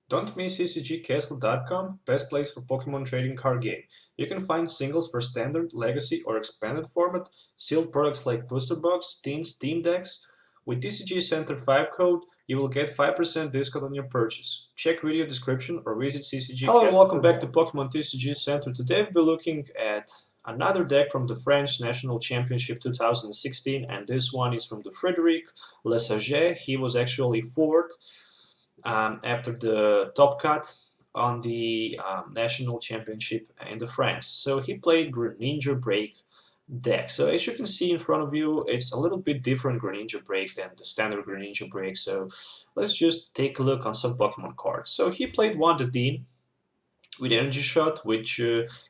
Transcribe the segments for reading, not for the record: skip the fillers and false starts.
Don't miss CCGCastle.com, best place for Pokemon trading card game. You can find singles for standard, legacy, or expanded format, sealed products like booster box, teams, team decks. With TCG Center 5 code, you will get 5% discount on your purchase. Check video description or visit CCG. Hello and welcome back to Pokemon TCG Center. Today we'll be looking at another deck from the French National Championship 2016, and this one is from the Frederic Lesage. He was actually fourth after the top cut on the national championship in the France. So he played Greninja BREAK deck. So as you can see in front of you, it's a little bit different Greninja BREAK than the standard Greninja BREAK. So let's just take a look on some Pokemon cards. So he played one Dedenne with Energy Shot, which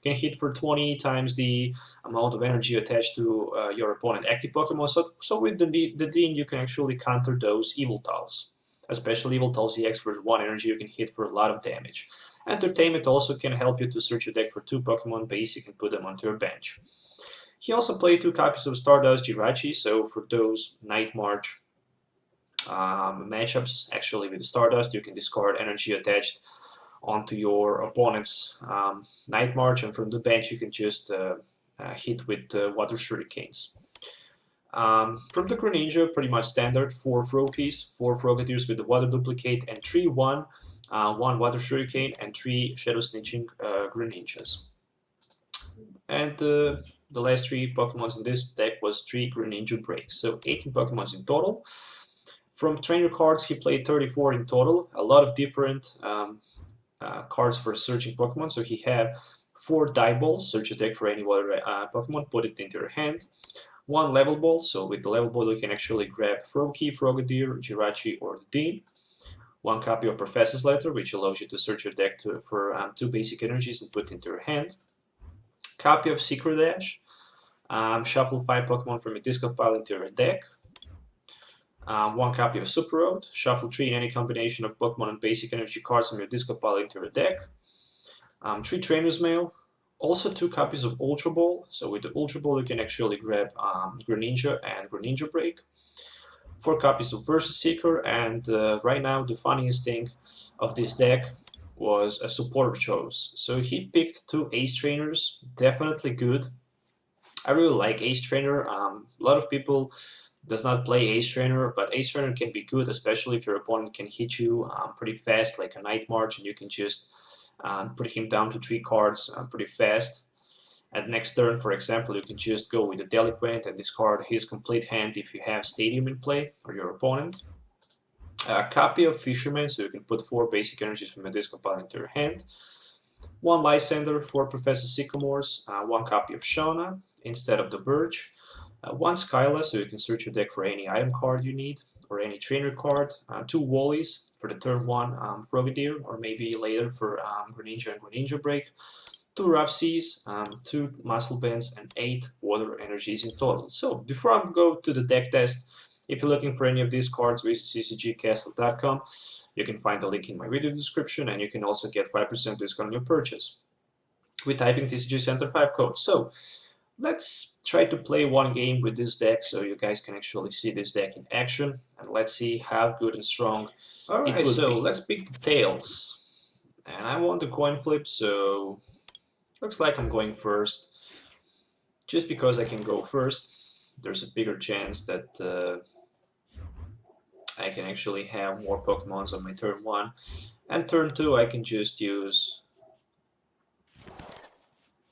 can hit for 20 times the amount of energy attached to your opponent active Pokemon. So with the Dedenne, you can actually counter those Yveltals. Especially Yveltal EX for 1 energy, you can hit for a lot of damage. Entertainment also can help you to search your deck for 2 Pokemon basic and put them onto your bench. He also played 2 copies of Stardust Jirachi, so for those Night March matchups, actually with Stardust, you can discard energy attached onto your opponent's Night March, and from the bench you can just hit with Water Shurikens. From the Greninja, pretty much standard, 4 Froakies, 4 Frogadiers with the Water Duplicate, and 3-1, 1 Water Shuriken, and 3 Shadow Snitching Greninjas. And the last 3 Pokemons in this deck was 3 Greninja Breaks, so 18 Pokemons in total. From trainer cards, he played 34 in total, a lot of different cards for searching Pokemon. So he had 4 Dive Balls, search a deck for any water Pokemon, put it into your hand. 1 Level Ball, so with the Level Ball you can actually grab Froakie, Frogadier, Jirachi, or Dedenne. 1 copy of Professor's Letter, which allows you to search your deck for 2 basic energies and put into your hand. Copy of Sacred Ash, shuffle 5 Pokemon from your discard pile into your deck. 1 copy of Super Rod, shuffle 3 in any combination of Pokemon and basic energy cards from your discard pile into your deck. 3 Trainers Mail. Also 2 copies of Ultra Ball, so with the Ultra Ball you can actually grab Greninja and Greninja BREAK. 4 copies of Versus Seeker, and right now the funniest thing of this deck was a supporter choice. So he picked 2 Ace Trainers, definitely good. I really like Ace Trainer. A lot of people does not play Ace Trainer, but Ace Trainer can be good, especially if your opponent can hit you pretty fast, like a Night March, and you can just put him down to 3 cards pretty fast. At next turn, for example, you can just go with a Delinquent and discard his complete hand if you have Stadium in play, or your opponent. A copy of Fisherman, so you can put 4 basic energies from your discard pile into your hand. 1 Lysandre, 4 Professor Sycamores, 1 copy of Shauna instead of the Birch. 1 Skyla, so you can search your deck for any item card you need, or any trainer card. 2 Wallies for the turn 1 Frogadier, or maybe later for Greninja and Greninja BREAK. 2 Rough Seas, 2 Muscle Bands, and 8 Water Energies in total. So before I go to the deck test, if you're looking for any of these cards, visit CCGCastle.com. You can find the link in my video description, and you can also get 5% discount on your purchase with typing TCG Center 5 code. So let's try to play one game with this deck so you guys can actually see this deck in action, and let's see how good and strong it would be. Let's pick the tails, and I want the coin flip, so looks like I'm going first. Just because I can go first, there's a bigger chance that I can actually have more Pokemons on my turn 1, and turn 2 I can just use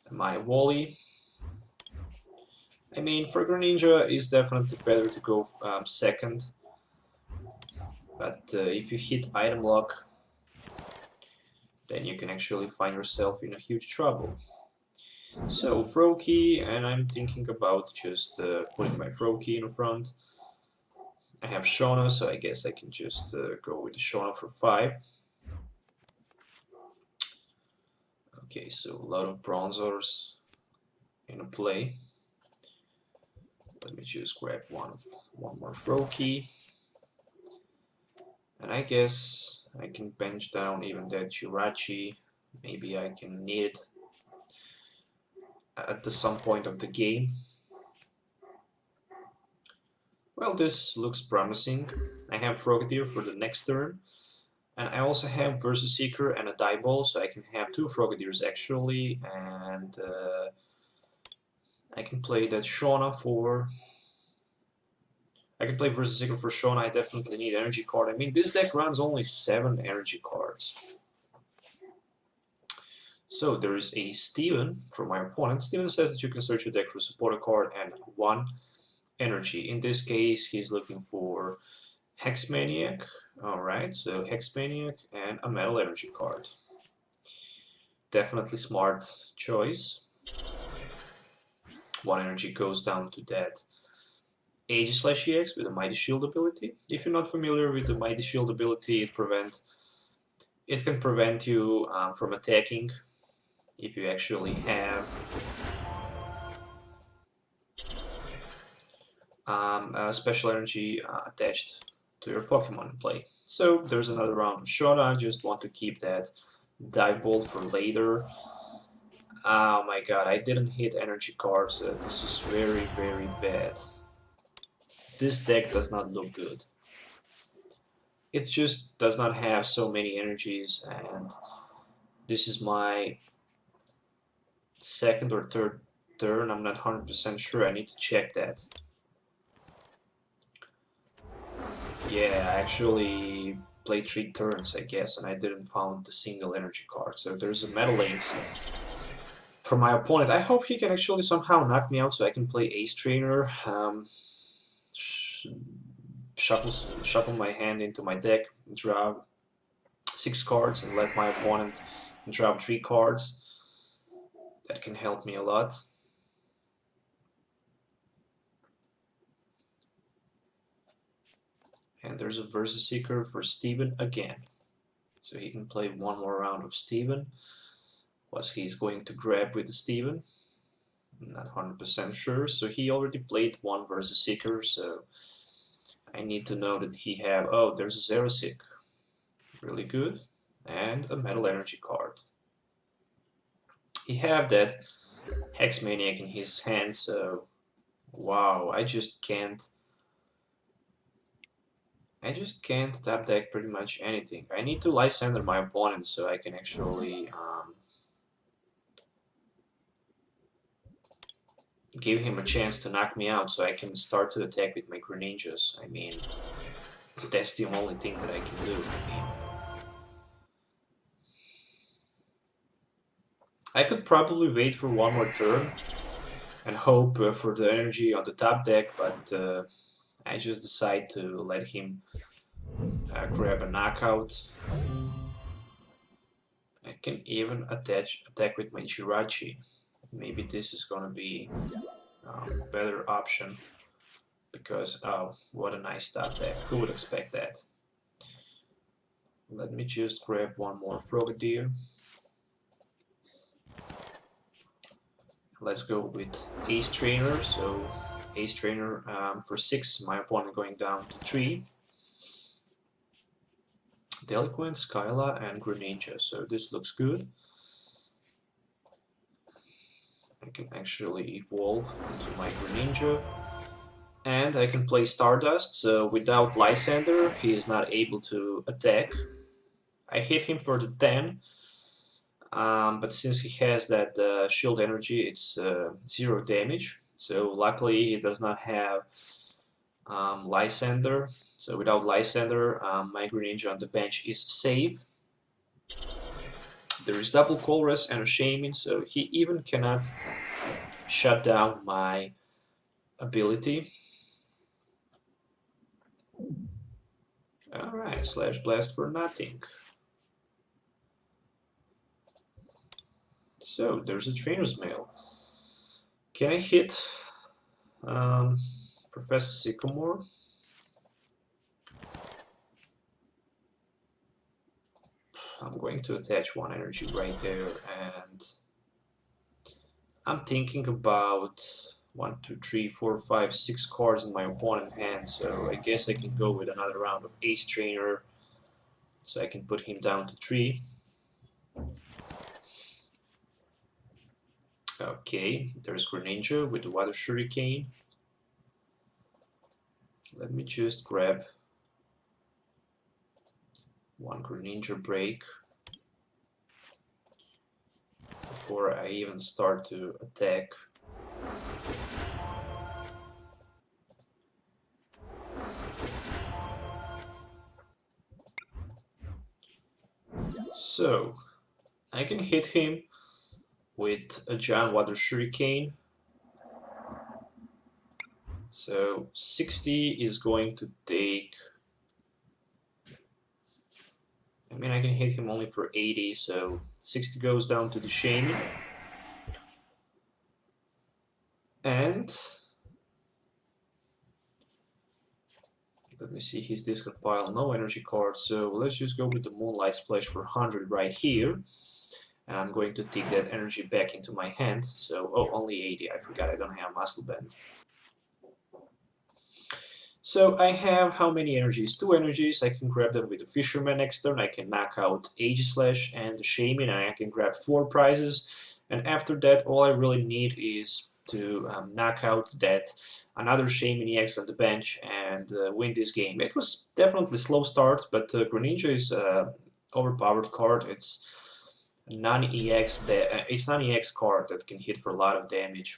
my Wally. I mean, for Greninja, it's definitely better to go second, but if you hit item lock, then you can actually find yourself in a huge trouble. So Froakie, and I'm thinking about just putting my Froakie in front. I have Shauna, so I guess I can just go with the Shauna for 5. Okay, so a lot of Bronzors in a play. Let me just grab one more Froakie. And I guess I can bench down even that Jirachi. Maybe I can need it at some point of the game. Well, this looks promising. I have Frogadier for the next turn. And I also have Versus Seeker and a Dive Ball, so I can have two Frogadiers actually, and I can play that Shauna for... I can play Versus Seeker for Shauna. I definitely need energy card. I mean, this deck runs only 7 energy cards. So there is a Steven from my opponent. Steven says that you can search your deck for a supporter card and 1 energy. In this case, he's looking for Hex Maniac. Alright, so Hex Maniac and a Metal Energy card. Definitely smart choice. 1 energy goes down to that Aegis/EX with a Mighty Shield ability. If you're not familiar with the Mighty Shield ability, it can prevent you from attacking if you actually have a special energy attached to your Pokemon in play. So there's another round of Shauna. I just want to keep that Dive Ball for later. Oh my god, I didn't hit energy cards. This is very, very bad. This deck does not look good. It just does not have so many energies, and this is my second or third turn. I'm not 100% sure. I need to check that. Yeah, I actually played 3 turns, I guess, and I didn't find a single energy card. So there's a Metal Lynx for my opponent. I hope he can actually somehow knock me out so I can play Ace Trainer. Shuffle my hand into my deck, draw 6 cards, and let my opponent draw 3 cards. That can help me a lot. And there's a Versus Seeker for Steven again. So he can play 1 more round of Steven. What he's going to grab with the Steven, I'm not 100% sure. So he already played 1 Versus Seeker, so I need to know that he have... Oh, there's a Xerosic. Really good. And a Metal Energy card. He have that Hex Maniac in his hand, so... Wow, I just can't tap deck pretty much anything. I need to Lysandre my opponent so I can actually give him a chance to knock me out, so I can start to attack with my Greninjas. I mean, that's the only thing that I can do. I mean, I could probably wait for 1 more turn and hope for the energy on the top deck, but I just decide to let him grab a knockout. I can even attack with my Jirachi. Maybe this is gonna be a better option, because oh, what a nice top deck. Who would expect that? Let me just grab 1 more Frogadier. Let's go with Ace Trainer. So Ace Trainer for 6, my opponent going down to 3. Delinquent, Skyla, and Greninja. So this looks good. I can actually evolve into my Greninja. And I can play Stardust, so without Lysandre, he is not able to attack. I hit him for the 10, but since he has that shield energy, it's 0 damage. So luckily he does not have Lysandre. So without Lysandre, my Greninja on the bench is safe. There is double Colress and a Shaman, so he even cannot shut down my ability. Alright, Slash Blast for nothing. So, there's a Trainers Mail. Can I hit Professor Sycamore? I'm going to attach 1 energy right there, and I'm thinking about 1, 2, 3, 4, 5, 6 cards in my opponent's hand, so I guess I can go with another round of Ace Trainer, so I can put him down to 3. Okay, there's Greninja with the Water Shuriken. Let me just grab one Greninja break before I even start to attack. So I can hit him with a giant water shuriken. So 60 is going to take, I mean I can hit him only for 80, so 60 goes down to the Shaman. And let me see his discard pile, no energy card, so let's just go with the Moonlight Splash for 100 right here. And I'm going to take that energy back into my hand. So, oh, only 80, I forgot I don't have Muscle Band. So I have how many energies? 2 energies. I can grab them with the Fisherman next turn. I can knock out Aegislash and the Shaman, and I can grab 4 prizes. And after that, all I really need is to knock out that another Shaman EX on the bench and win this game. It was definitely a slow start, but Greninja is an overpowered card. It's non-EX card that can hit for a lot of damage.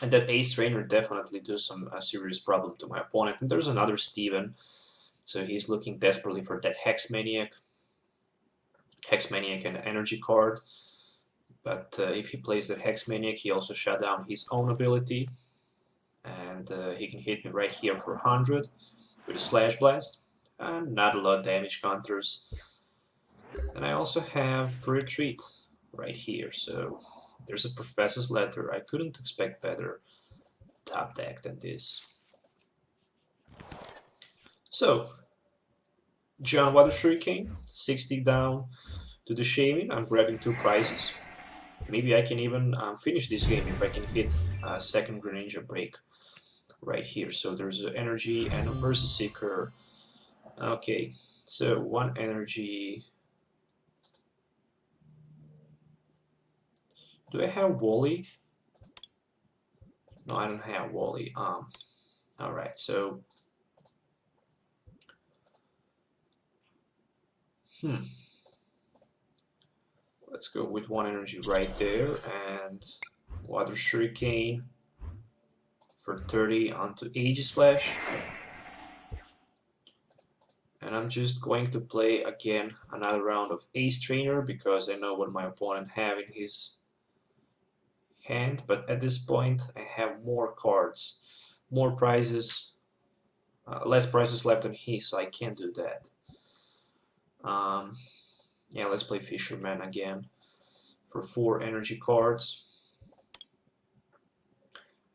And that Ace Trainer definitely do some serious problem to my opponent. And there's another Steven, so he's looking desperately for that Hex Maniac and Energy card. But if he plays that Hex Maniac, he also shut down his own ability. And he can hit me right here for 100 with a Slash Blast. And not a lot of damage counters. And I also have Free Retreat right here, so there's a Professor's Letter. I couldn't expect better top deck than this. So, Giant Water Shuriken, 60 down to the Shaman. I'm grabbing 2 prizes. Maybe I can even finish this game if I can hit a second Greninja break right here. So there's an energy and a versus Seeker. Okay, so 1 energy. Do I have Wally? No, I don't have Wally. Alright, so let's go with 1 energy right there and Water Shuriken for 30 onto Aegislash. And I'm just going to play again another round of Ace Trainer because I know what my opponent have in his hand, but at this point I have more cards, more prizes, less prizes left on his, so I can't do that. Yeah, let's play Fisherman again for 4 energy cards.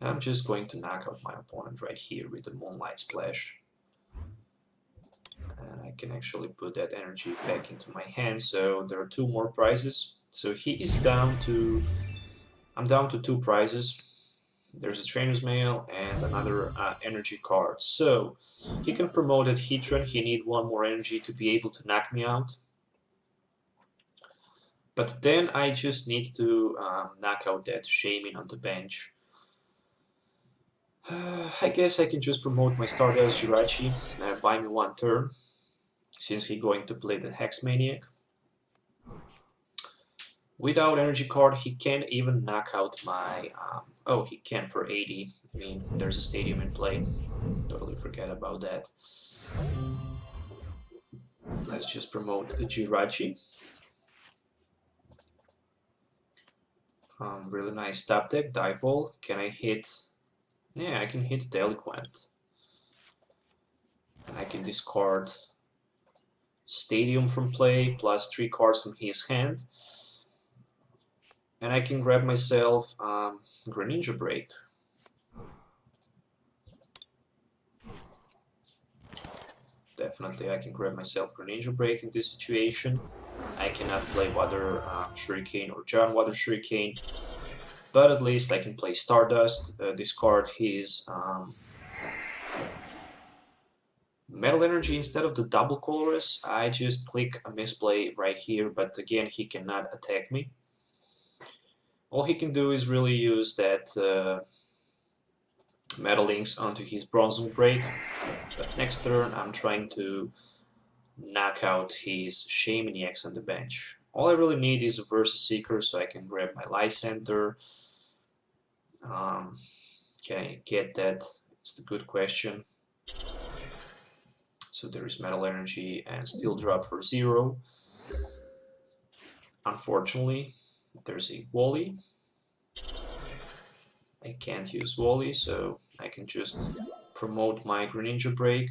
And I'm just going to knock out my opponent right here with the Moonlight Splash. And I can actually put that energy back into my hand, so there are 2 more prizes. So he is down to, I'm down to 2 prizes. There's a Trainers Mail and another energy card. So he can promote at Heatran. He needs 1 more energy to be able to knock me out. But then I just need to knock out that Shaman on the bench. I guess I can just promote my Stardust Jirachi and buy me 1 turn, since he's going to play the Hex Maniac. Without energy card, he can't even knock out my... oh, he can for 80. I mean, there's a stadium in play. Totally forget about that. Let's just promote Jirachi. Really nice top deck. Dive Ball. Can I hit... Yeah, I can hit Delinquent. And I can discard Stadium from play, plus 3 cards from his hand. And I can grab myself Greninja Break. Definitely I can grab myself Greninja Break in this situation. I cannot play Water Shuriken or Giant Water Shuriken, but at least I can play Stardust, discard his Metal Energy instead of the double colorless. I just click a misplay right here, but again he cannot attack me. All he can do is really use that Metal Links onto his Bronze Break. But next turn I'm trying to knock out his Shaymin on the bench. All I really need is a Versus Seeker so I can grab my Lysandre. Can I get that? It's the good question. So there is Metal Energy and Steel Drop for 0. Unfortunately, there's a Wally. I can't use Wally, so I can just promote my Greninja Break.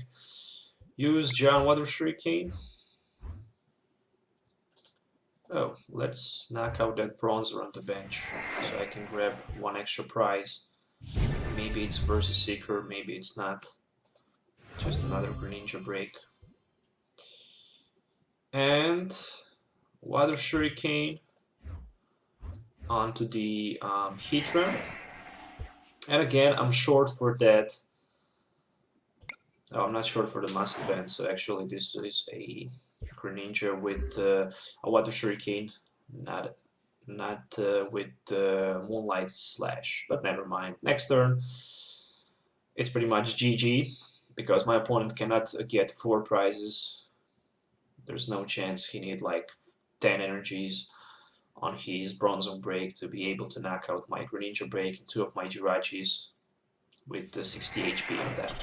Use Giant Water Shuriken. Oh, let's knock out that Bronzer on the bench so I can grab one extra prize. Maybe it's Versus Seeker, maybe it's not. Just another Greninja Break. And Water Shuriken onto the Heatran. And again, I'm short for that. Oh, I'm not short for the Muscle Band, so actually this is a Greninja with a Water Shuriken, not with Moonlight Slash, but never mind. Next turn, it's pretty much GG, because my opponent cannot get 4 prizes. There's no chance. He need like 10 energies on his Bronzong Break to be able to knock out my Greninja Break and 2 of my Jirachis with 60 HP on that.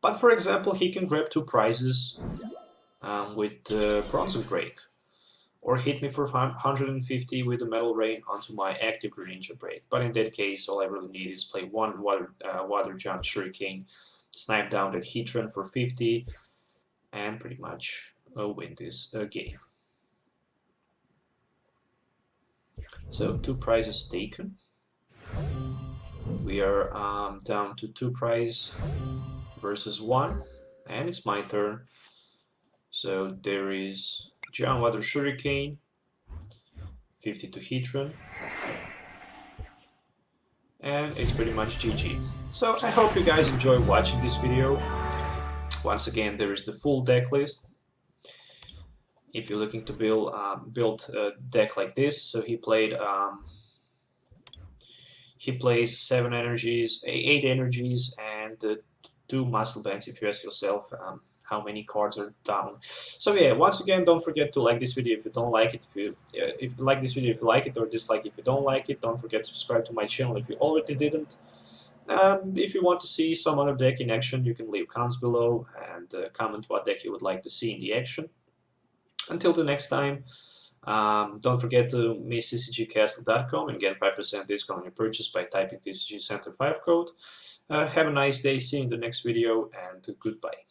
But for example, he can grab 2 prizes with Bronzong Break, or hit me for 150 with the Metal Rain onto my active Greninja Break. But in that case, all I really need is play one Water Jump Shuriken, snipe down that Heatran for 50, and pretty much win this game. So 2 prizes taken. We are down to 2 prizes versus 1, and it's my turn. So there is Giant Water Shuriken, 50 to Heatran, and it's pretty much GG. So I hope you guys enjoy watching this video. Once again, there is the full deck list. If you're looking to build a deck like this, so he plays 7 energies, 8 energies, and 2 muscle bands. If you ask yourself how many cards are down. So yeah, once again, don't forget to like this video if you don't like it. If you like this video, if you like it, or dislike if you don't like it. Don't forget to subscribe to my channel if you already didn't. If you want to see some other deck in action, you can leave comments below and comment what deck you would like to see in the action. Until the next time, don't forget to miss CCGCastle.com and get 5% discount on your purchase by typing TCG Center 5 code. Have a nice day, see you in the next video, and goodbye.